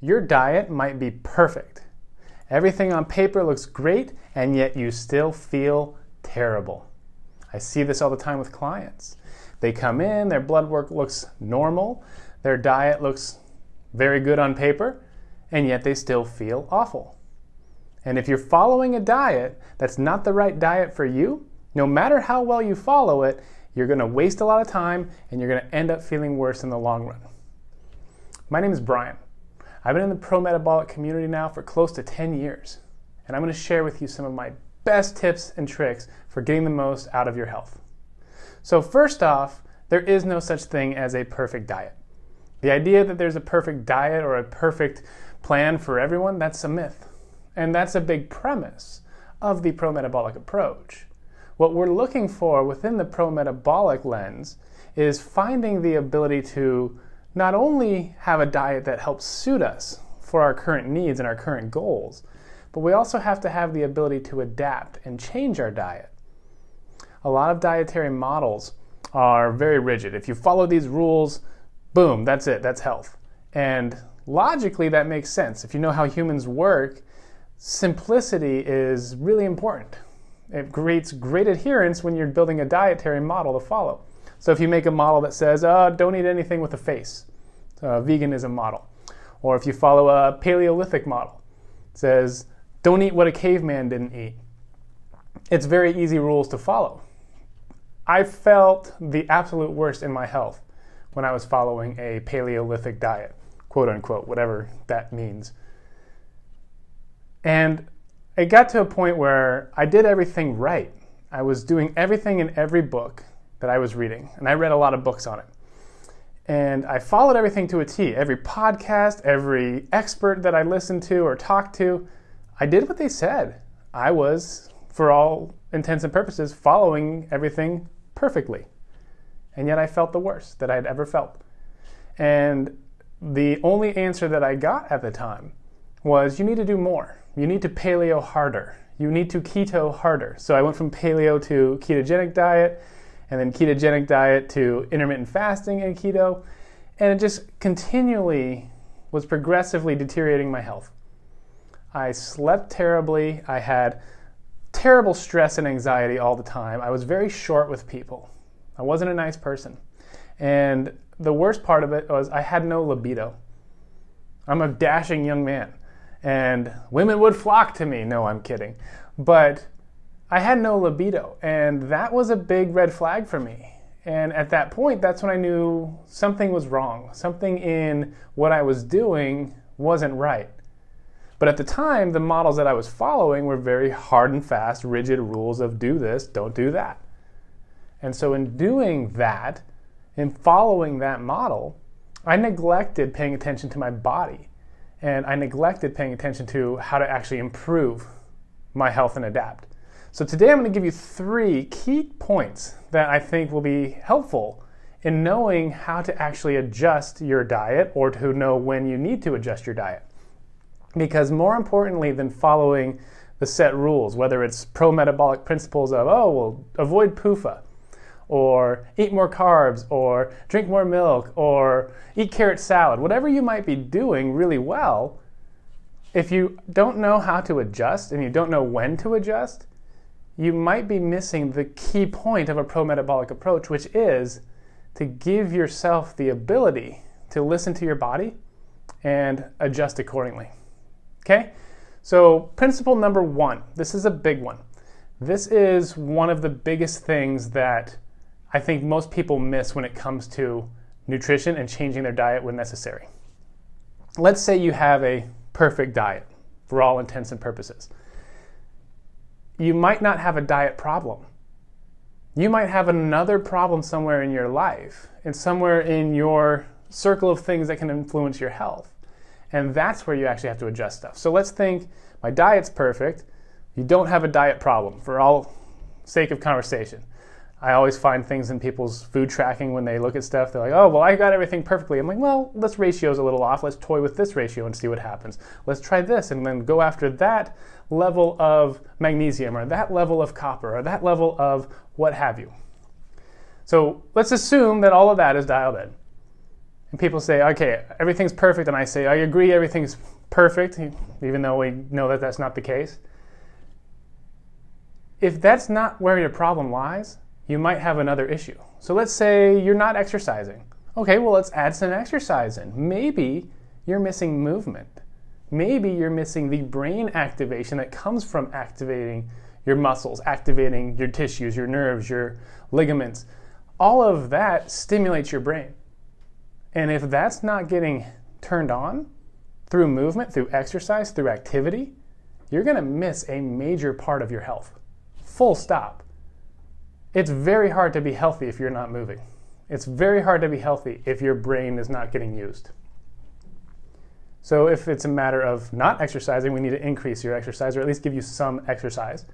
Your diet might be perfect. Everything on paper looks great, and yet you still feel terrible. I see this all the time with clients. They come in, their blood work looks normal, their diet looks very good on paper, and yet they still feel awful. And if you're following a diet that's not the right diet for you, no matter how well you follow it, you're going to waste a lot of time and you're going to end up feeling worse in the long run. My name is Brian. I've been in the Prometabolic community now for close to 10 years, and I'm going to share with you some of my best tips and tricks for getting the most out of your health. So first off, there is no such thing as a perfect diet. The idea that there's a perfect diet or a perfect plan for everyone, that's a myth. And that's a big premise of the prometabolic approach. What we're looking for within the prometabolic lens is finding the ability to not only have a diet that helps suit us for our current needs and our current goals, but we also have to have the ability to adapt and change our diet. A lot of dietary models are very rigid. If you follow these rules, boom, that's it, that's health. And logically that makes sense. If you know how humans work, simplicity is really important. It creates great adherence when you're building a dietary model to follow. So if you make a model that says, don't eat anything with a face, a veganism model. Or if you follow a Paleolithic model, it says, don't eat what a caveman didn't eat. It's very easy rules to follow. I felt the absolute worst in my health when I was following a Paleolithic diet, quote unquote, whatever that means. And it got to a point where I did everything right. I was doing everything in every book that I was reading, and I read a lot of books on it. And I followed everything to a T. Every podcast, every expert that I listened to or talked to, I did what they said. I was, for all intents and purposes, following everything perfectly. And yet I felt the worst that I'd ever felt. And the only answer that I got at the time was, you need to do more. You need to paleo harder. You need to keto harder. So I went from paleo to ketogenic diet, and then ketogenic diet to intermittent fasting and keto. And it just continually was progressively deteriorating my health. I slept terribly. I had terrible stress and anxiety all the time. I was very short with people. I wasn't a nice person. And the worst part of it was I had no libido. I'm a dashing young man, and women would flock to me. No, I'm kidding. But I had no libido, and that was a big red flag for me. And at that point, that's when I knew something was wrong. Something in what I was doing wasn't right. But at the time, the models that I was following were very hard and fast, rigid rules of do this, don't do that. And so in doing that, in following that model, I neglected paying attention to my body. And I neglected paying attention to how to actually improve my health and adapt. So today I'm going to give you 3 key points that I think will be helpful in knowing how to actually adjust your diet, or to know when you need to adjust your diet. Because more importantly than following the set rules, whether it's pro-metabolic principles of, avoid PUFA, or eat more carbs, or drink more milk, or eat carrot salad, whatever you might be doing really well, if you don't know how to adjust and you don't know when to adjust, you might be missing the key point of a pro-metabolic approach, which is to give yourself the ability to listen to your body and adjust accordingly. Okay? So principle number 1, this is a big one. This is one of the biggest things that I think most people miss when it comes to nutrition and changing their diet when necessary. Let's say you have a perfect diet for all intents and purposes. You might not have a diet problem. You might have another problem somewhere in your life and somewhere in your circle of things that can influence your health. And that's where you actually have to adjust stuff. So let's think my diet's perfect. You don't have a diet problem, for all sake of conversation. I always find things in people's food tracking when they look at stuff. They're like, oh, well, I got everything perfectly. I'm like, well, this ratio's a little off. Let's toy with this ratio and see what happens. Let's try this and then go after that level of magnesium or that level of copper or that level of what have you. So let's assume that all of that is dialed in. and people say, okay, everything's perfect, and I say, I agree, everything's perfect, even though we know that that's not the case. If that's not where your problem lies, you might have another issue. So let's say you're not exercising. Okay, well, let's add some exercise in. Maybe you're missing movement. Maybe you're missing the brain activation that comes from activating your muscles, activating your tissues, your nerves, your ligaments. All of that stimulates your brain. And if that's not getting turned on through movement, through exercise, through activity, you're going to miss a major part of your health. Full stop. It's very hard to be healthy if you're not moving. It's very hard to be healthy if your brain is not getting used. So if it's a matter of not exercising, we need to increase your exercise, or at least give you some exercise.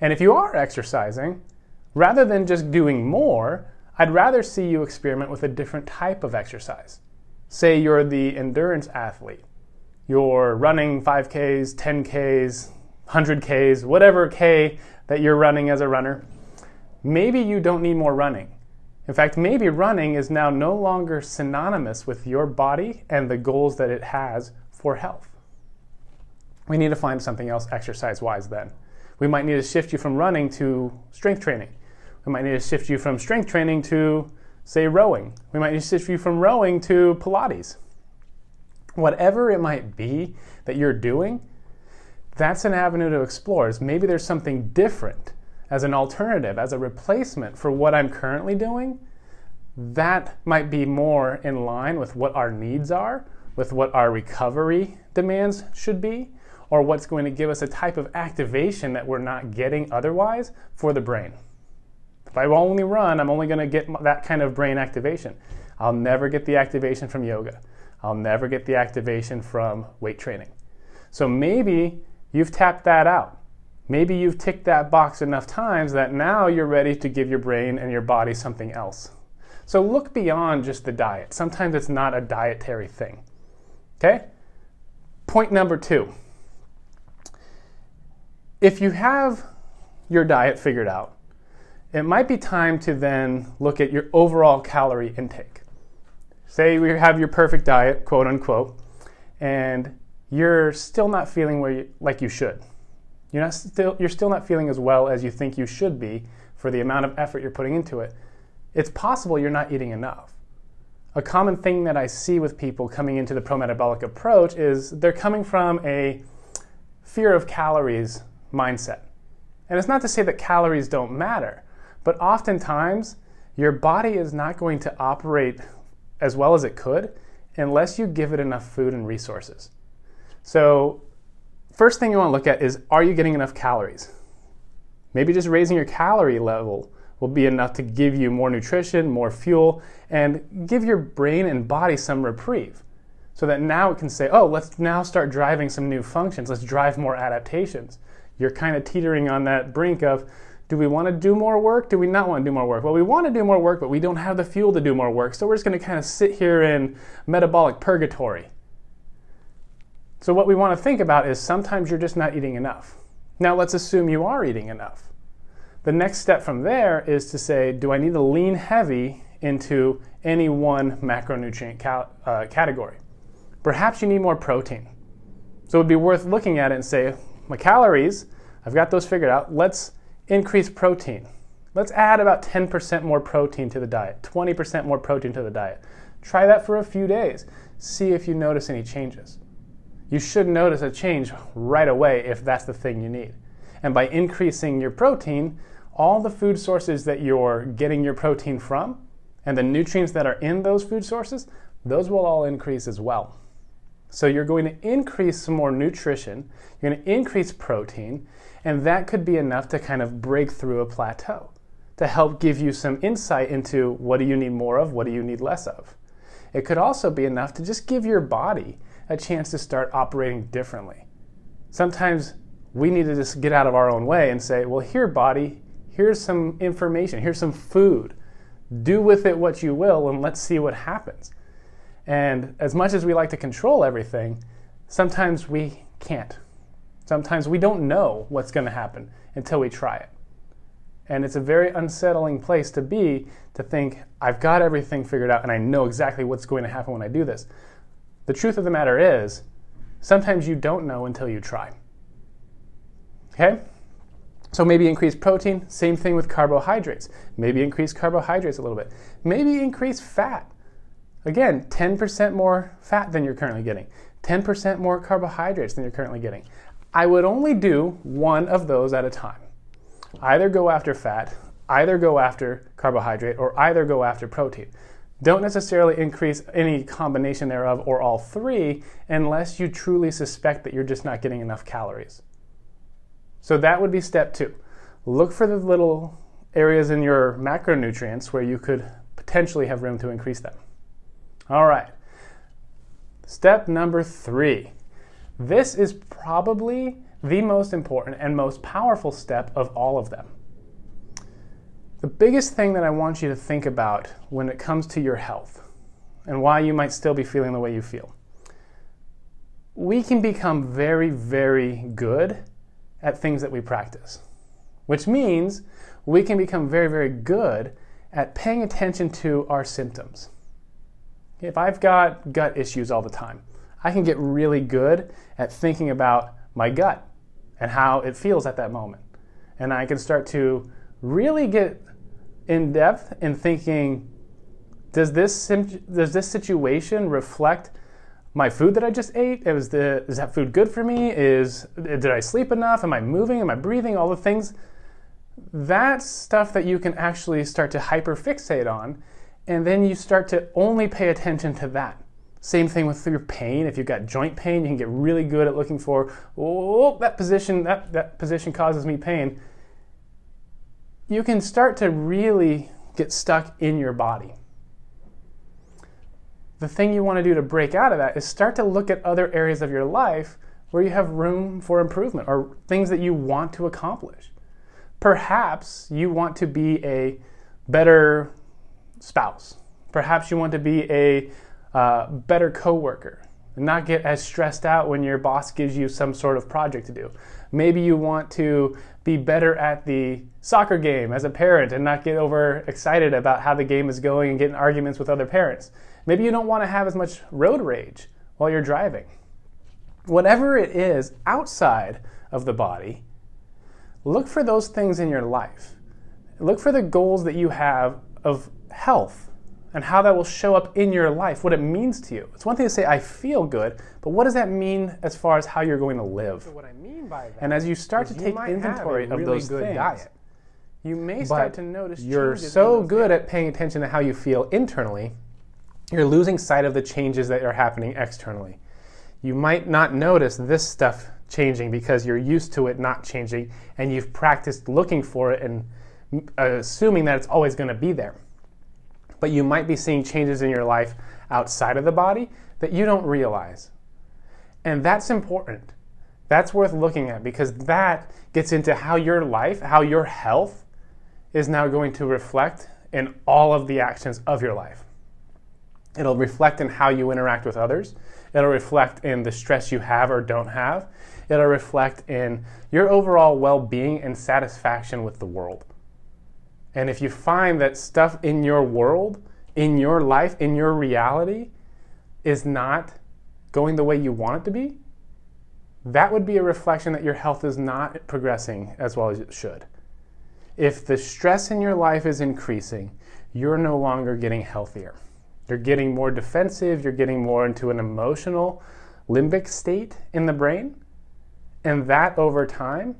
And if you are exercising, rather than just doing more, I'd rather see you experiment with a different type of exercise. Say you're the endurance athlete. You're running 5Ks, 10Ks, 100Ks, whatever K that you're running as a runner. Maybe you don't need more running. In fact, maybe running is now no longer synonymous with your body and the goals that it has for health. We need to find something else exercise-wise then. We might need to shift you from running to strength training. We might need to shift you from strength training to, say, rowing. We might need to shift you from rowing to Pilates. Whatever it might be that you're doing, that's an avenue to explore. Maybe there's something different as an alternative, as a replacement for what I'm currently doing. That might be more in line with what our needs are, with what our recovery demands should be, or what's going to give us a type of activation that we're not getting otherwise for the brain. If I only run, I'm only going to get that kind of brain activation. I'll never get the activation from yoga. I'll never get the activation from weight training. So maybe you've tapped that out. Maybe you've ticked that box enough times that now you're ready to give your brain and your body something else. So look beyond just the diet. Sometimes it's not a dietary thing. Okay? Point number 2. If you have your diet figured out, it might be time to then look at your overall calorie intake. Say you have your perfect diet, quote unquote, and you're still not feeling like you should. You're still not feeling as well as you think you should be for the amount of effort you're putting into it. It's possible you're not eating enough. A common thing that I see with people coming into the prometabolic approach is they're coming from a fear of calories mindset. And it's not to say that calories don't matter, but oftentimes your body is not going to operate as well as it could unless you give it enough food and resources. So first thing you want to look at is, are you getting enough calories? Maybe just raising your calorie level will be enough to give you more nutrition, more fuel, and give your brain and body some reprieve. So that now it can say, oh, let's now start driving some new functions. Let's drive more adaptations. You're kind of teetering on that brink of, do we want to do more work? Do we not want to do more work? Well, we want to do more work, but we don't have the fuel to do more work. So we're just going to kind of sit here in metabolic purgatory. So what we want to think about is sometimes you're just not eating enough. Now let's assume you are eating enough. The next step from there is to say, do I need to lean heavy into any one macronutrient category? Perhaps you need more protein. So it would be worth looking at it and say, my calories, I've got those figured out. Let's increase protein. Let's add about 10% more protein to the diet, 20% more protein to the diet. Try that for a few days. See if you notice any changes. You should notice a change right away if that's the thing you need. And by increasing your protein, all the food sources that you're getting your protein from and the nutrients that are in those food sources, those will all increase as well. So you're going to increase some more nutrition, you're going to increase protein, and that could be enough to kind of break through a plateau, to help give you some insight into what do you need more of, what do you need less of. It could also be enough to just give your body a chance to start operating differently. Sometimes we need to just get out of our own way and say, well, here, body, here's some information, here's some food. Do with it what you will, and let's see what happens. And as much as we like to control everything, sometimes we can't. Sometimes we don't know what's going to happen until we try it. And it's a very unsettling place to be, to think, I've got everything figured out and I know exactly what's going to happen when I do this. The truth of the matter is, sometimes you don't know until you try. Okay? So maybe increase protein, same thing with carbohydrates. Maybe increase carbohydrates a little bit. Maybe increase fat. Again, 10% more fat than you're currently getting. 10% more carbohydrates than you're currently getting. I would only do one of those at a time. Either go after fat, either go after carbohydrate, or either go after protein. Don't necessarily increase any combination thereof or all three unless you truly suspect that you're just not getting enough calories. So that would be step 2. Look for the little areas in your macronutrients where you could potentially have room to increase them. All right. Step number 3. This is probably the most important and most powerful step of all of them. The biggest thing that I want you to think about when it comes to your health and why you might still be feeling the way you feel. We can become very, very good at things that we practice, which means we can become very, very good at paying attention to our symptoms. If I've got gut issues all the time, I can get really good at thinking about my gut and how it feels at that moment. And I can start to really get in depth in thinking, does this situation reflect my food that I just ate? Is that food good for me? Did I sleep enough? Am I moving? Am I breathing? All the things. That's stuff that you can actually start to hyperfixate on, and then you start to only pay attention to that. Same thing with your pain. If you've got joint pain, you can get really good at looking for, oh, that position causes me pain. You can start to really get stuck in your body. The thing you want to do to break out of that is start to look at other areas of your life where you have room for improvement or things that you want to accomplish. Perhaps you want to be a better spouse. Perhaps you want to be a better coworker and not get as stressed out when your boss gives you some sort of project to do. Maybe you want to be better at the soccer game as a parent and not get overexcited about how the game is going and get in arguments with other parents. Maybe you don't want to have as much road rage while you're driving. Whatever it is outside of the body, look for those things in your life. Look for the goals that you have of health and how that will show up in your life, what it means to you. It's one thing to say, I feel good, but what does that mean as far as how you're going to live? So what I mean by that, and as you start to take inventory of those things, you may start to notice you're so good at paying attention to how you feel internally, you're losing sight of the changes that are happening externally. You might not notice this stuff changing because you're used to it not changing and you've practiced looking for it and assuming that it's always going to be there. But you might be seeing changes in your life outside of the body that you don't realize. And that's important. That's worth looking at because that gets into how your life, how your health is now going to reflect in all of the actions of your life. It'll reflect in how you interact with others. It'll reflect in the stress you have or don't have. It'll reflect in your overall well-being and satisfaction with the world. And if you find that stuff in your world, in your life, in your reality is not going the way you want it to be, that would be a reflection that your health is not progressing as well as it should. If the stress in your life is increasing, you're no longer getting healthier. You're getting more defensive, you're getting more into an emotional limbic state in the brain, and that over time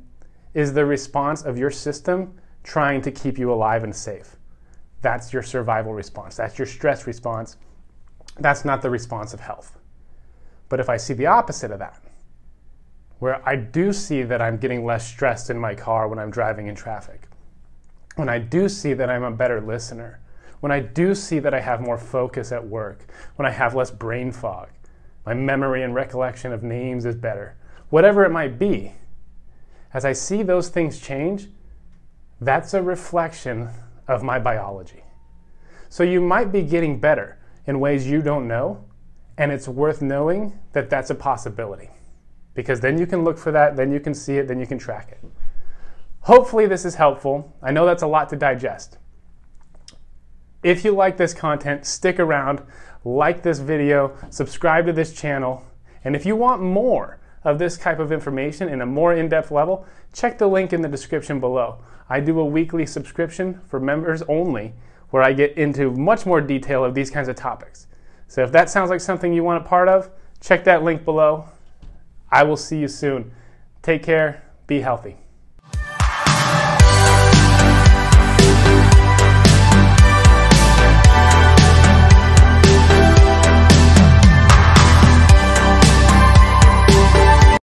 is the response of your system trying to keep you alive and safe. That's your survival response. That's your stress response. That's not the response of health. But if I see the opposite of that, where I do see that I'm getting less stressed in my car when I'm driving in traffic, when I do see that I'm a better listener, when I do see that I have more focus at work, when I have less brain fog, my memory and recollection of names is better, whatever it might be, as I see those things change, that's a reflection of my biology. So you might be getting better in ways you don't know, and it's worth knowing that that's a possibility. Because then you can look for that, then you can see it, then you can track it. Hopefully this is helpful. I know that's a lot to digest. If you like this content, stick around, like this video, subscribe to this channel, and if you want more of this type of information in a more in-depth level, check the link in the description below. I do a weekly subscription for members only where I get into much more detail of these kinds of topics. So if that sounds like something you want a part of, check that link below. I will see you soon. Take care. Be healthy.